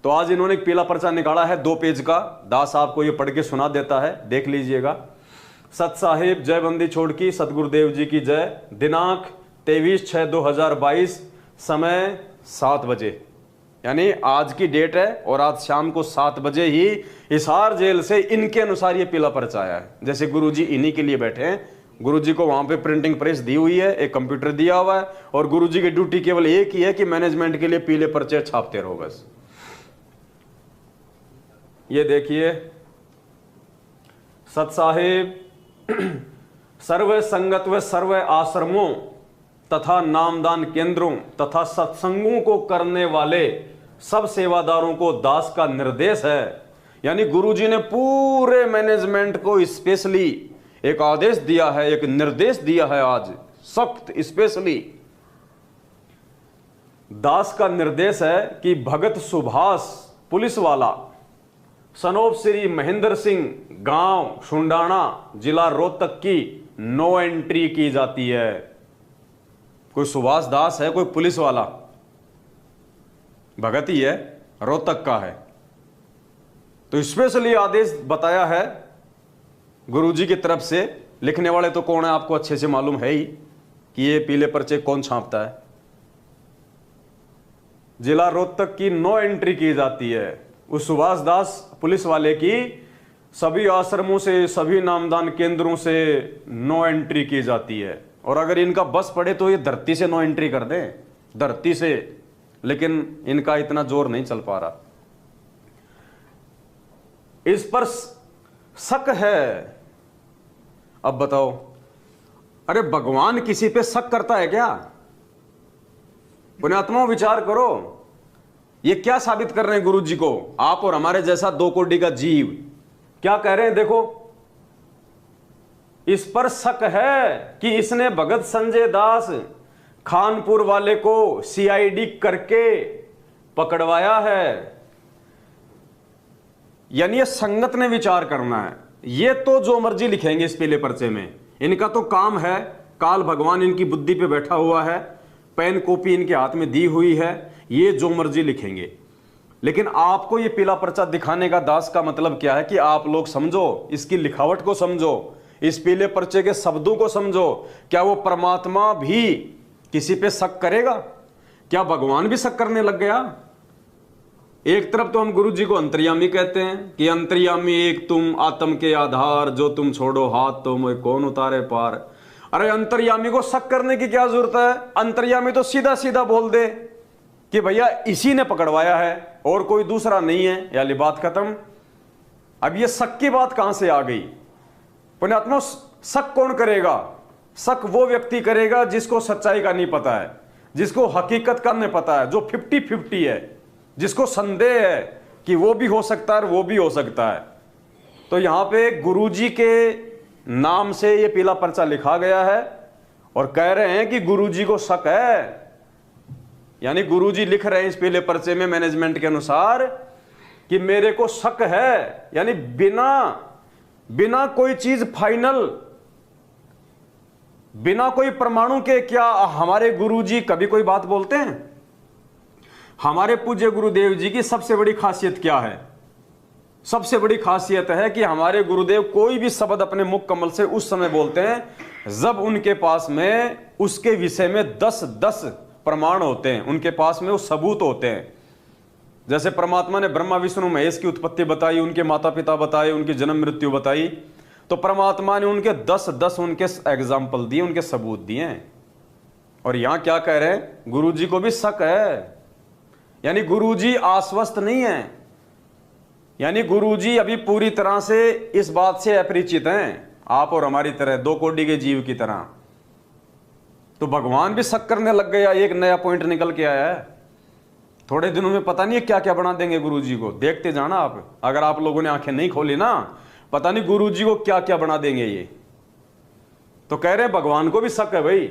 तो आज इन्होंने एक पीला पर्चा निकाला है 2 पेज का, दास आपको ये पढ़ के सुना देता है, देख लीजिएगा। सत साहिब जय बंदी छोड़ की, सतगुरुदेव जी की जय। दिनांक 23/6/2022, समय 7 बजे, यानी आज की डेट है और आज शाम को 7 बजे ही हिसार जेल से इनके अनुसार ये पीला पर्चा आया है। जैसे गुरुजी इन्हीं के लिए बैठे हैं, गुरुजी को वहां पे प्रिंटिंग प्रेस दी हुई है, एक कंप्यूटर दिया हुआ है और गुरुजी की ड्यूटी केवल एक ही है कि मैनेजमेंट के लिए पीले पर्चे छापते रहो बस। ये देखिए, सत साहिब सर्व संगत व सर्व आश्रमों तथा नामदान केंद्रों तथा सत्संगों को करने वाले सब सेवादारों को दास का निर्देश है। यानी गुरुजी ने पूरे मैनेजमेंट को स्पेशली एक आदेश दिया है, एक निर्देश दिया है आज सख्त स्पेशली। दास का निर्देश है कि भगत सुभाष पुलिस वाला सनोप श्री महेंद्र सिंह, गांव सुंडाना, जिला रोहतक की नो एंट्री की जाती है। कोई सुभाष दास है, कोई पुलिस वाला, भगत ही है, रोहतक का है, तो स्पेशली आदेश बताया है गुरुजी की तरफ से। लिखने वाले तो कौन है आपको अच्छे से मालूम है ही कि ये पीले पर्चे कौन छापता है। जिला रोहतक की नो एंट्री की जाती है। उस सुभाष दास पुलिस वाले की सभी आश्रमों से, सभी नामदान केंद्रों से नो एंट्री की जाती है। और अगर इनका बस पड़े तो ये धरती से नो एंट्री कर दें, धरती से, लेकिन इनका इतना जोर नहीं चल पा रहा। इस पर शक है। अब बताओ, अरे भगवान किसी पे शक करता है क्या? पुण्यात्मा विचार करो, ये क्या साबित कर रहे हैं गुरु जी को? आप और हमारे जैसा 2 कोटि का जीव क्या कह रहे हैं? देखो, इस पर शक है कि इसने भगत संजय दास खानपुर वाले को सीआईडी करके पकड़वाया है। यानी ये संगत ने विचार करना है। ये तो जो मर्जी लिखेंगे इस पीले पर्चे में, इनका तो काम है, काल भगवान इनकी बुद्धि पे बैठा हुआ है, पेन कॉपी इनके हाथ में दी हुई है, ये जो मर्जी लिखेंगे। लेकिन आपको ये पीला पर्चा दिखाने का दास का मतलब क्या है कि आप लोग समझो, इसकी लिखावट को समझो, इस पीले पर्चे के शब्दों को समझो। क्या वो परमात्मा भी किसी पे शक करेगा? क्या भगवान भी शक करने लग गया? एक तरफ तो हम गुरु जी को अंतर्यामी कहते हैं कि अंतर्यामी एक तुम, आत्म के आधार, जो तुम छोड़ो हाथ तो मुझे कौन उतारे पार। अरे अंतर्यामी को शक करने की क्या जरूरत है? अंतर्यामी तो सीधा सीधा बोल दे कि भैया इसी ने पकड़वाया है और कोई दूसरा नहीं है, यानी बात खत्म। अब ये शक की बात कहां से आ गई? पुण्यात्मा, शक कौन करेगा? शक वो व्यक्ति करेगा जिसको सच्चाई का नहीं पता है, जिसको हकीकत का नहीं पता है, जो 50-50 है, जिसको संदेह है कि वो भी हो सकता है और वो भी हो सकता है। तो यहां पे गुरुजी के नाम से ये पीला पर्चा लिखा गया है और कह रहे हैं कि गुरुजी को शक है। यानी गुरुजी लिख रहे हैं इस पीले पर्चे में मैनेजमेंट के अनुसार कि मेरे को शक है। यानी बिना कोई चीज फाइनल, बिना कोई परमाणु के क्या हमारे गुरुजी कभी कोई बात बोलते हैं? हमारे पूज्य गुरुदेव जी की सबसे बड़ी खासियत क्या है? सबसे बड़ी खासियत है कि हमारे गुरुदेव कोई भी शब्द अपने मुख कमल से उस समय बोलते हैं जब उनके पास में उसके विषय में 10 प्रमाण होते हैं, उनके पास में वो सबूत होते हैं। जैसे परमात्मा ने ब्रह्मा विष्णु महेश की उत्पत्ति बताई, उनके माता पिता बताए, उनकी जन्म मृत्यु बताई, तो परमात्मा ने उनके 10 उनके एग्जाम्पल दिए, उनके सबूत दिए। और यहां क्या कह रहे हैं? गुरुजी को भी शक है। यानी गुरुजी आश्वस्त नहीं है, यानी गुरुजी अभी पूरी तरह से इस बात से अपरिचित हैं, आप और हमारी तरह 2 कोटि के जीव की तरह। तो भगवान भी शक करने लग गया। एक नया पॉइंट निकल के आया है। थोड़े दिनों में पता नहीं क्या क्या बना देंगे गुरुजी को, देखते जाना आप। अगर आप लोगों ने आंखें नहीं खोली ना, पता नहीं गुरुजी को क्या क्या बना देंगे ये। तो कह रहे भगवान को भी शक है भाई।